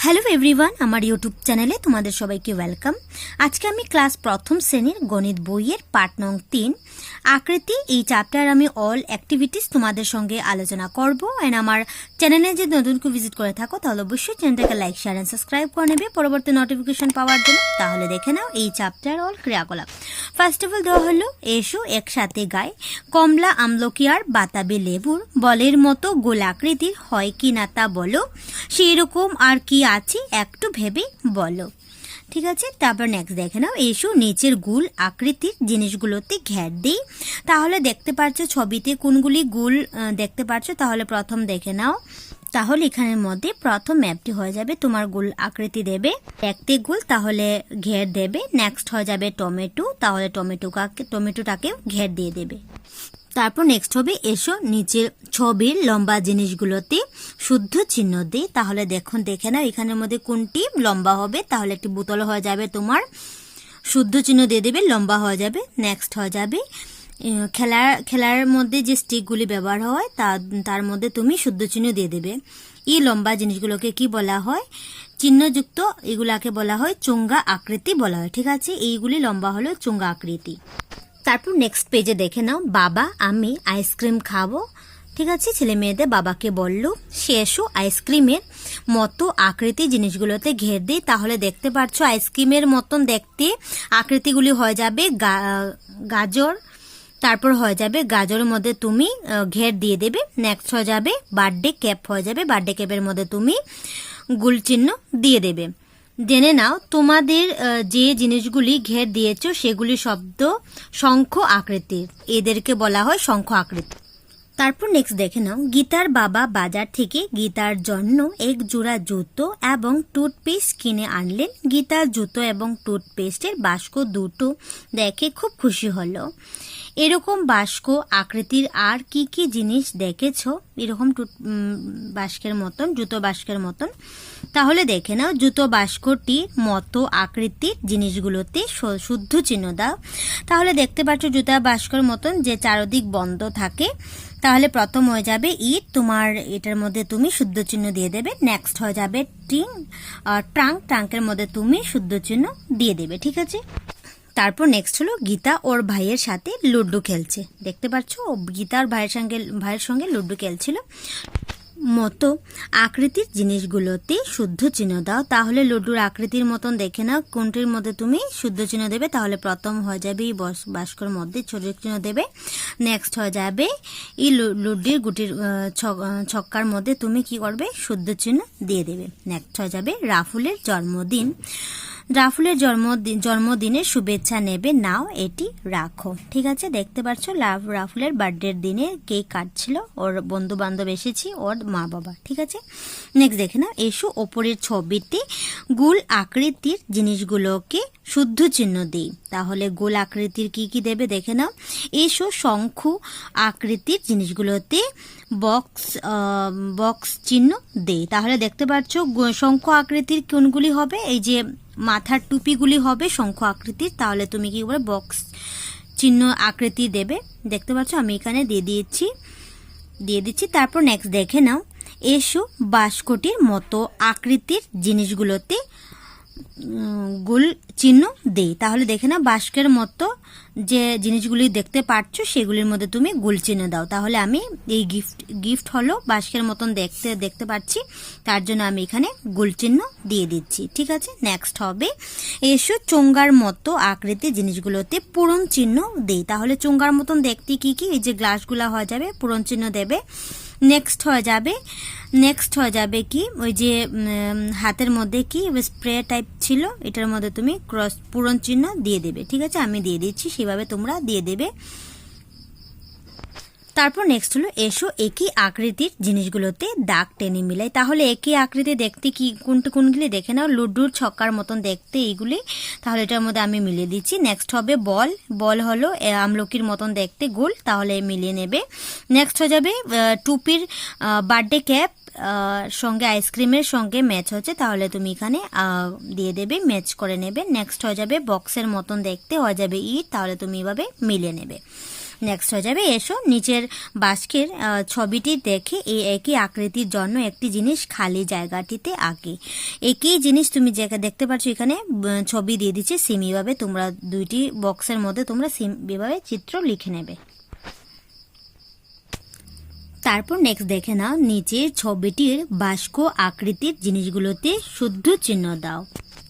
Hello everyone, আমার YouTube চ্যানেলে তোমাদের সবাইকে ওয়েলকাম। আজকে আমি ক্লাস প্রথম শ্রেণীর গণিত বইয়ের পার্ট নং 3 আকৃতি এই চ্যাপ্টার আমি অল অ্যাক্টিভিটিস তোমাদের সঙ্গে আলোচনা করব। এন্ড আমার চ্যানেলে যদি নতুন কেউ ভিজিট করে থাকো তাহলে অবশ্যই চ্যানেলটাকে লাইক শেয়ার এন্ড সাবস্ক্রাইব করে নেবে পরবর্তী নোটিফিকেশন পাওয়ার জন্য। তাহলে দেখে নাও এই চ্যাপ্টার অল ক্রিয়াকলাপ। ফার্স্ট অফ অল দেওয়া হলো এসো একসাথে গাই। কমলা, আমলকি আর বাতাবি লেবুর বলের মতো গোল আকৃতির হয় কি না তা বলো, সেই রকম আর কি আছে একটু ভেবে বলো। ঠিক আছে, তারপর নেক্সট দেখে নাও এসো নিচের গোল আকৃতির জিনিসগুলোতে ঘের দিই। তাহলে দেখতে পাচ্ছ ছবিতে কোনগুলি গোল দেখতে পাচ্ছ, তাহলে প্রথম দেখে নাও। তাহলে এখানের মধ্যে প্রথম ম্যাপটি হয়ে যাবে তোমার গোল আকৃতি দেবে দেখতে গোল, তাহলে ঘের দেবে। নেক্সট হয়ে যাবে টমেটো, তাহলে টমেটোটাকে ঘের দিয়ে দেবে। তারপর নেক্সট হবে এসো নিচের ছবির লম্বা জিনিসগুলোতে শুদ্ধ চিহ্ন দিই। তাহলে দেখে নাও এখানের মধ্যে কোনটি লম্বা হবে, তাহলে একটি বোতল হয়ে যাবে তোমার শুদ্ধ চিহ্ন দিয়ে দেবে, লম্বা হয়ে যাবে। নেক্সট হয়ে যাবে খেলার মধ্যে যে স্টিকগুলি ব্যবহার হয় তার মধ্যে তুমি শুদ্ধ চিহ্ন দিয়ে দেবে। এই লম্বা জিনিসগুলোকে কি বলা হয়? চিহ্নযুক্ত, এগুলাকে বলা হয় চোঙ্গা আকৃতি বলা হয়। ঠিক আছে, এইগুলি লম্বা হলো চোঙ্গা আকৃতি। তারপর নেক্সট পেজে দেখে নাও বাবা আমি আইসক্রিম খাবো। ঠিক আছে, ছেলে মেয়েদের বাবাকে বলল সে এসো আইসক্রিমের মতো আকৃতি জিনিসগুলোতে ঘের দিই। তাহলে দেখতে পাচ্ছ আইসক্রিমের মতন দেখতে আকৃতিগুলি হয়ে যাবে গাজর, তারপর হয়ে যাবে গাজরের মধ্যে তুমি ঘের দিয়ে দেবে। নেক্সট হয়ে যাবে বার্থডে ক্যাপ হয়ে যাবে, বার্থডে ক্যাপের মধ্যে তুমি গোল চিহ্ন দিয়ে দেবে। জেনে নাও তোমাদের যে জিনিসগুলি ঘের দিয়েছ সেগুলি শব্দ শঙ্খ আকৃতির, এদেরকে বলা হয় শঙ্খ আকৃতি। তারপর নেক্সট দেখে নাও গীতার বাবা বাজার থেকে গীতার জন্য এক জোড়া জুতো এবং টুথপেস্ট কিনে আনলেন। গীতার জুতো এবং টুথপেস্টের বাস্ক দুটো দেখে খুব খুশি হলো। এরকম বাস্ক আকৃতির আর কি কি জিনিস দেখেছ এরকম বাস্কের মতন, জুতো বাস্কের মতন? তাহলে দেখে নাও জুতো বাস্কটির মতো আকৃতির জিনিসগুলোতে শুদ্ধ চিহ্ন দাও। তাহলে দেখতে পাচ্ছ জুতা বাস্কর মতন যে চারদিক বন্ধ থাকে, তাহলে প্রথম হয়ে যাবে ইট, তোমার এটার মধ্যে তুমি শুদ্ধ চিহ্ন দিয়ে দেবে। নেক্সট হয়ে যাবে ট্রাঙ্কের মধ্যে তুমি শুদ্ধ চিহ্ন দিয়ে দেবে। ঠিক আছে, তারপর নেক্সট হলো গীতা ওর ভাইয়ের সাথে লুডো খেলছে। দেখতে পাচ্ছ গীতা ওর ভাইয়ের সঙ্গে লুডো খেলছিল। মতো আকৃতির জিনিসগুলোতে শুদ্ধ চিহ্ন দাও। তাহলে লুডুর আকৃতির মতন দেখে নাও কোনটির মধ্যে তুমি শুদ্ধ চিহ্ন দেবে। তাহলে প্রথম হয়ে যাবে এই বাস্কর মধ্যে ছোট চিহ্ন দেবে। নেক্সট হয়ে যাবে এই লুডির গুটির ছক্কার মধ্যে তুমি কি করবে? শুদ্ধ চিহ্ন দিয়ে দেবে। নেক্সট হয়ে যাবে রাফুলের জন্মদিন। রাফুলের জন্মদিনের শুভেচ্ছা নেবে, নাও এটি রাখো। ঠিক আছে, দেখতে পাচ্ছ রাফুলের বার্থডের দিনে কেক কাটছিল, ওর বন্ধু বান্ধব এসেছি, ওর মা বাবা। ঠিক আছে, নেক্সট দেখে নাও এসো ওপরের ছবিতে গোল আকৃতির জিনিসগুলোকে শুদ্ধ চিহ্ন দিই। তাহলে গোল আকৃতির কি কি দেবে দেখে নাও এসো শঙ্খ আকৃতির জিনিসগুলোতে বক্স চিহ্ন দেই। তাহলে দেখতে পাচ্ছ শঙ্খ আকৃতির কোনগুলি হবে? এই যে মাথার টুপিগুলি হবে শঙ্খ আকৃতির, তাহলে তুমি কি করে বক্স চিহ্ন আকৃতি দেবে। দেখতে পাচ্ছ আমি এখানে দিয়ে দিচ্ছি। তারপর নেক্সট দেখে নাও এসো বাস্কটির মতো আকৃতির জিনিসগুলোতে গোল চিহ্ন দেই। তাহলে দেখে নাও বাস্কের মতো যে জিনিসগুলি দেখতে পাচ্ছ সেগুলির মধ্যে তুমি গোল চিহ্ন দাও। তাহলে আমি এই গিফট হলো বাস্কের মতন দেখতে পাচ্ছি, তার জন্য আমি এখানে গোল চিহ্ন দিয়ে দিচ্ছি। ঠিক আছে, নেক্সট হবে এসো চোঙ্গার মতো আকৃতির জিনিসগুলোতে পূরণ চিহ্ন দেই। তাহলে চোঙ্গার মতন দেখতে কি কি? এই যে গ্লাসগুলা হয়ে যাবে, পূরণ চিহ্ন দেবে। নেক্সট হয়ে যাবে কি ওই যে হাতের মধ্যে কি স্প্রে টাইপ ছিল, এটার মধ্যে তুমি ক্রস পূরণ চিহ্ন দিয়ে দেবে। ঠিক আছে, আমি দিয়ে দিচ্ছি, সেভাবে তোমরা দিয়ে দেবে। তারপর নেক্সট হলো এসো একই আকৃতির জিনিসগুলোতে দাগ টেনে মিলাই। তাহলে একই আকৃতি দেখতে কি কোনগুলি দেখে নাও, লুডুর ছক্কার মতন দেখতে এইগুলি, তাহলে এটার মধ্যে আমি মিলিয়ে দিচ্ছি। নেক্সট হবে বল হলো আমলকির মতন দেখতে গোল, তাহলে মিলিয়ে নেবে। নেক্সট হয়ে যাবে টুপির বার্থডে ক্যাপ সঙ্গে আইসক্রিমের সঙ্গে ম্যাচ হচ্ছে, তাহলে তুমি এখানে দিয়ে দেবে, ম্যাচ করে নেবে। নেক্সট হয়ে যাবে বক্সের মতন দেখতে হয়ে যাবে ইট, তাহলে তুমি এভাবে মিলিয়ে নেবে। নেক্সট হয়ে যাবে এসো নিচের বাস্কের ছবিটি দেখে এই একই আকৃতির জন্য একটি জিনিস খালি জায়গাটিতে আঁকে। একই জিনিস তুমি যেটা দেখতে পাচ্ছ এখানে ছবি দিয়ে দিচ্ছে, সেম এইভাবে তোমরা দুইটি বক্সের মধ্যে তোমরা সেম এইভাবে চিত্র লিখে নেবে। তারপর নেক্সট দেখে নাও নিচের ছবিটির বাস্ক আকৃতির জিনিসগুলোতে শুদ্ধ চিহ্ন দাও।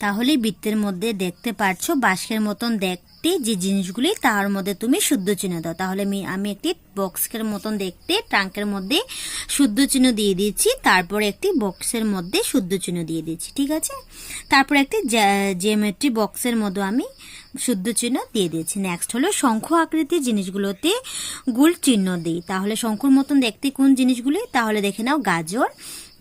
তাহলে বৃত্তের মধ্যে দেখতে পাচ্ছ বাস্কের মতন দেখতে যে জিনিসগুলি তার মধ্যে তুমি শুদ্ধ চিহ্ন দাও। তাহলে আমি একটি বক্সের মতন দেখতে ট্রাঙ্কের মধ্যে শুদ্ধ চিহ্ন দিয়ে দিয়েছি, তারপর একটি বক্সের মধ্যে শুদ্ধ চিহ্ন দিয়ে দিয়েছি, ঠিক আছে। তারপর একটি জিওমেট্রি বক্সের মধ্যে আমি শুদ্ধ চিহ্ন দিয়ে দিয়েছি। নেক্সট হলো শঙ্খ আকৃতির জিনিসগুলোতে গুল চিহ্ন দিই। তাহলে শঙ্কুর মতন দেখতে কোন জিনিসগুলি, তাহলে দেখে নাও গাজর,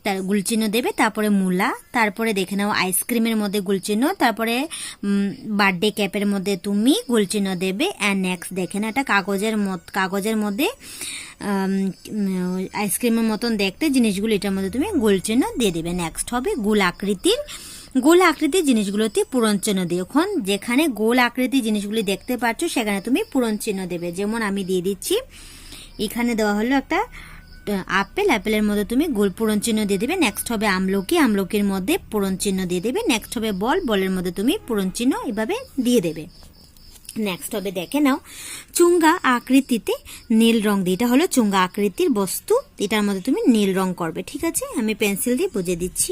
তার গুলচিহ্ন দেবে, তারপরে মূলা, তারপরে দেখে নাও আইসক্রিমের মধ্যে গুলচিহ্ন, তারপরে বার্থডে ক্যাপের মধ্যে তুমি গুলচিহ্ন দেবে। অ্যান্ড নেক্সট দেখে না একটা কাগজের মধ্যে আইসক্রিমের মতন দেখতে জিনিসগুলো, এটার মধ্যে তুমি গুলচিহ্ন দিয়ে দেবে। নেক্সট হবে গোল আকৃতির জিনিসগুলোতে পূরণ চিহ্ন দিও। এখন যেখানে গোল আকৃতির জিনিসগুলি দেখতে পাচ্ছ সেখানে তুমি পূরণ চিহ্ন দেবে। যেমন আমি দিয়ে দিচ্ছি, এখানে দেওয়া হলো একটা আপেলের মধ্যে তুমি গোল পূরণ চিহ্ন দিয়ে দেবে। নেক্সট হবে আমলকির মধ্যে পূরণ চিহ্ন দিয়ে দেবে। নেক্সট হবে বলের মধ্যে তুমি পূরণ চিহ্ন এভাবে দিয়ে দেবে। নেক্সট হবে দেখে নাও চুঙ্গা আকৃতিতে নীল রং দিয়ে, এটা হলো চুঙ্গা আকৃতির বস্তু, এটার মধ্যে তুমি নীল রং করবে, ঠিক আছে, আমি পেন্সিল দিয়ে বুঝিয়ে দিচ্ছি।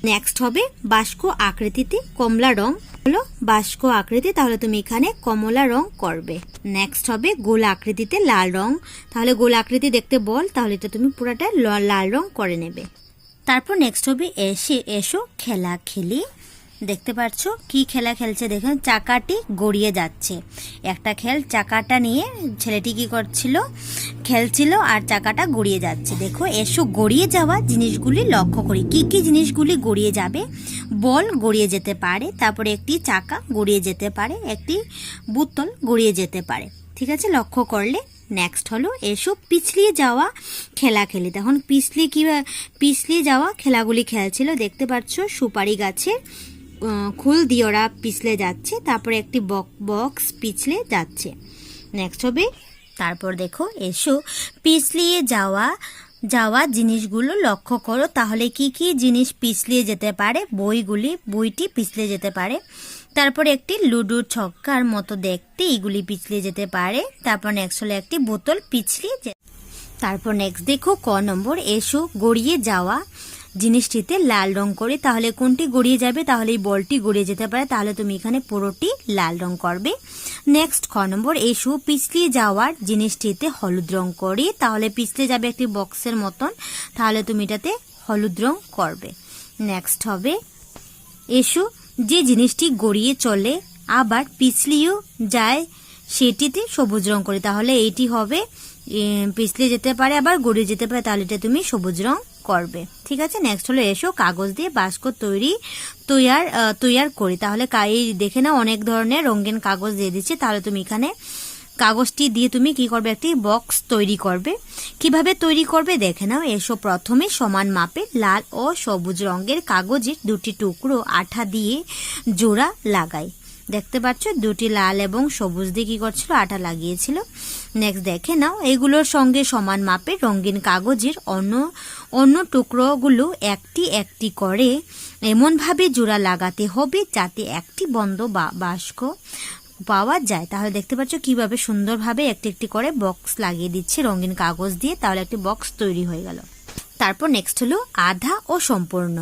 নেক্সট হবে বাস্ক আকৃতিতে কমলা রং, হলো বাস্ক আকৃতি, তাহলে তুমি এখানে কমলা রং করবে। নেক্সট হবে গোল আকৃতিতে লাল রং, তাহলে গোল আকৃতি দেখতে বল, তাহলে এটা তুমি পুরাটা লাল রং করে নেবে। তারপর নেক্সট হবে এসো খেলা খেলি। দেখতে পাচ্ছ কি খেলা খেলছে, দেখুন চাকাটি গড়িয়ে যাচ্ছে। একটা চাকাটা নিয়ে ছেলেটি কি করছিল, খেলছিল আর চাকাটা গড়িয়ে যাচ্ছে। দেখো এসো গড়িয়ে যাওয়া জিনিসগুলি লক্ষ্য করি, কি কি জিনিসগুলি গড়িয়ে যাবে। বল গড়িয়ে যেতে পারে, তারপরে একটি চাকা গড়িয়ে যেতে পারে, একটি বোতল গড়িয়ে যেতে পারে, ঠিক আছে, লক্ষ্য করলে। নেক্সট হলো এসো পিছলিয়ে যাওয়া খেলা খেলি। তখন পিছলিয়ে যাওয়া খেলাগুলি খেলছিল, দেখতে পাচ্ছ সুপারি গাছের খুল দিয়ে ওরা পিছলে যাচ্ছে, তারপরে একটি বক্স পিছলে যাচ্ছে। নেক্সট হবে তারপর দেখো এসো পিছলিয়ে যাওয়া জিনিসগুলো লক্ষ্য করো। তাহলে কি কি জিনিস পিছলিয়ে যেতে পারে, বইটি পিছলে যেতে পারে, তারপরে একটি লুডোর ছক্কার মতো দেখতে এগুলি পিছলে যেতে পারে। তারপর নেক্সট হলো একটি বোতল তারপর নেক্সট দেখো ক নম্বর এসো গড়িয়ে যাওয়া জিনিসটিতে লাল রং করে। তাহলে কোনটি গড়িয়ে যাবে, তাহলে এই বলটি গড়িয়ে যেতে পারে, তাহলে তুমি এখানে পুরোটি লাল রং করবে। নেক্সট খ নম্বর এসো পিছলিয়ে যাওয়ার জিনিসটিতে হলুদ রং করে। তাহলে পিছলে যাবে একটি বক্সের মতন, তাহলে তুমি এটাতে হলুদ রং করবে। নেক্সট হবে এসো যে জিনিসটি গড়িয়ে চলে আবার পিছলিয়েও যায় সেটিতে সবুজ রং করে। তাহলে এইটি হবে পিছলে যেতে পারে আবার গড়িয়ে যেতে পারে, তাহলে এটা তুমি সবুজ রং করবে, ঠিক আছে। নেক্সট হলো এসো কাগজ দিয়ে বাস্ক তৈয়ার করি। তাহলে দেখে নাও অনেক ধরনের রঙিন কাগজ দিয়ে দিচ্ছে, তাহলে তুমি এখানে কাগজটি দিয়ে তুমি কি করবে, একটি বক্স তৈরি করবে। কিভাবে তৈরি করবে দেখে নাও। এসো প্রথমে সমান মাপে লাল ও সবুজ রঙের কাগজের দুটি টুকরো আঠা দিয়ে জোড়া লাগাই। দেখতে পাচ্ছ দুটি লাল এবং সবুজ দিয়ে কি করছিল, আঠা লাগিয়েছিল। নেক্সট দেখে নাও এগুলোর সঙ্গে সমান মাপের রঙিন কাগজের অন্য টুকরোগুলো একটি একটি করে এমনভাবে জোড়া লাগাতে হবে যাতে একটি বন্ধ বাস্ক পাওয়া যায়। তাহলে দেখতে পাচ্ছ কিভাবে সুন্দরভাবে একটি একটি করে বক্স লাগিয়ে দিচ্ছে রঙিন কাগজ দিয়ে, তাহলে একটি বক্স তৈরি হয়ে গেল। তারপর নেক্সট হলো আধা ও সম্পূর্ণ।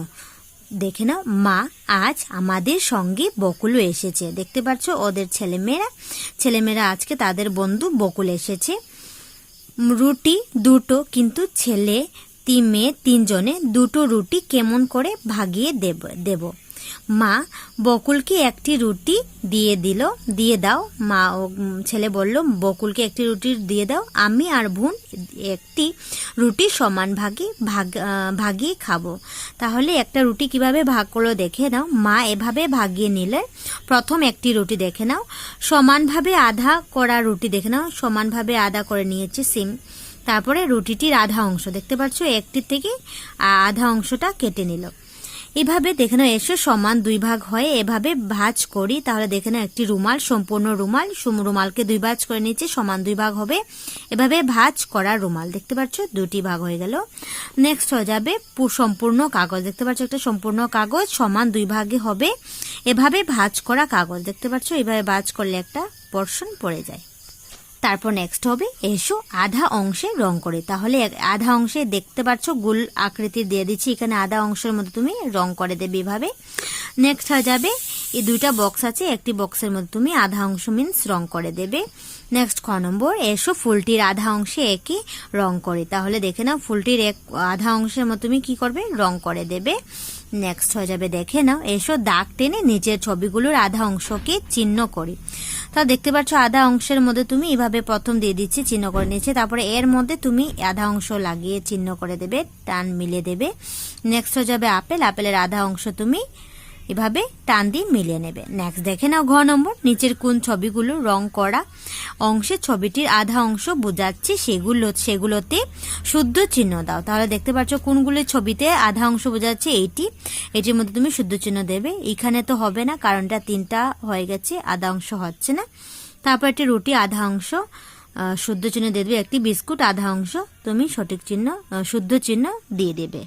দেখে নাও মা আজ আমাদের সঙ্গে বকুলও এসেছে। দেখতে পাচ্ছ ওদের ছেলেমেয়েরা আজকে তাদের বন্ধু বকুল এসেছে। রুটি দুটো, কিন্তু মেয়ে তিনজনে দুটো রুটি কেমন করে ভাগিয়ে দেব। মা বকুলকে একটি রুটি দিয়ে দাও। মা ছেলে বলল বকুলকে একটি রুটি দিয়ে দাও, আমি আর বোন একটি রুটি সমান ভাগিয়ে খাবো। তাহলে একটা রুটি কিভাবে ভাগ করলো দেখে নাও। মা এভাবে ভাগিয়ে নিলে প্রথম একটি রুটি দেখে নাও, সমানভাবে আধা করা রুটি দেখে নাও, সমানভাবে আধা করে নিয়েছে সিম। তারপরে রুটিটির আধা অংশ দেখতে পাচ্ছ একটি থেকে আধা অংশটা কেটে নিল। এভাবে দেখে নাও এসো সমান 2 ভাগ হয় এভাবে ভাঁজ করি, তাহলে দেখে নাও একটি রুমাল, সম্পূর্ণ রুমাল, রুমালকে 2 ভাঁজ করে নিচে সমান 2 ভাগ হবে। এভাবে ভাঁজ করা রুমাল দেখতে পাচ্ছ 2টি ভাগ হয়ে গেল। নেক্সট হয়ে যাবে সম্পূর্ণ কাগজ, দেখতে পাচ্ছ একটা সম্পূর্ণ কাগজ সমান 2 ভাগে হবে। এভাবে ভাঁজ করা কাগজ দেখতে পাচ্ছ, এভাবে ভাঁজ করলে একটা পোরশন পড়ে যায়। তারপর নেক্সট হবে এসো আধা অংশে রং করে, তাহলে আধা অংশে দেখতে পাচ্ছ গোল আকৃতি দিয়ে দিচ্ছি, এখানে আধা অংশের মধ্যে তুমি রং করে দেবে এভাবে। নেক্সট হয়ে যাবে এই 2টা বক্স আছে, একটি বক্সের মধ্যে তুমি আধা অংশ মিন্স রং করে দেবে। নেক্সট খ নম্বর এসো ফুলটির আধা অংশে একই রং করে, তাহলে দেখে নাও ফুলটির আধা অংশের মধ্যে তুমি কি করবে রং করে দেবে। নেক্সট হয়ে যাবে দেখে নাও এসো দাগ টেনে নিচের ছবিগুলোর আধা অংশকে চিহ্ন করি, তা দেখতে পাচ্ছ আধা অংশের মধ্যে তুমি এভাবে প্রথম দিয়ে দিচ্ছি চিহ্ন করে নিচ্ছে, তারপরে এর মধ্যে তুমি আধা অংশ লাগিয়ে চিহ্ন করে দেবে, টান মিলিয়ে দেবে। নেক্সট হয়ে যাবে আপেল, আপেলের আধা অংশ তুমি এভাবে টান দিয়ে মিলিয়ে নেবে। নেক্সট দেখে নাও ঘ নম্বর নিচের কোন ছবিগুলো রং করা অংশে ছবিটির আধা অংশ বোঝাচ্ছে সেগুলোতে শুদ্ধ চিহ্ন দাও, তাহলে দেখতে পাচ্ছ কোনগুলো ছবিতে আধা অংশ বোঝাচ্ছে এটির মধ্যে তুমি শুদ্ধ চিহ্ন দেবে। এখানে তো হবে না কারণটা 3টা হয়ে গেছে, আধা অংশ হচ্ছে না। তারপর একটি রুটি আধা অংশ শুদ্ধ চিহ্ন দিয়ে দেবে, একটি বিস্কুট আধা অংশ তুমি সঠিক চিহ্ন শুদ্ধ চিহ্ন দিয়ে দেবে।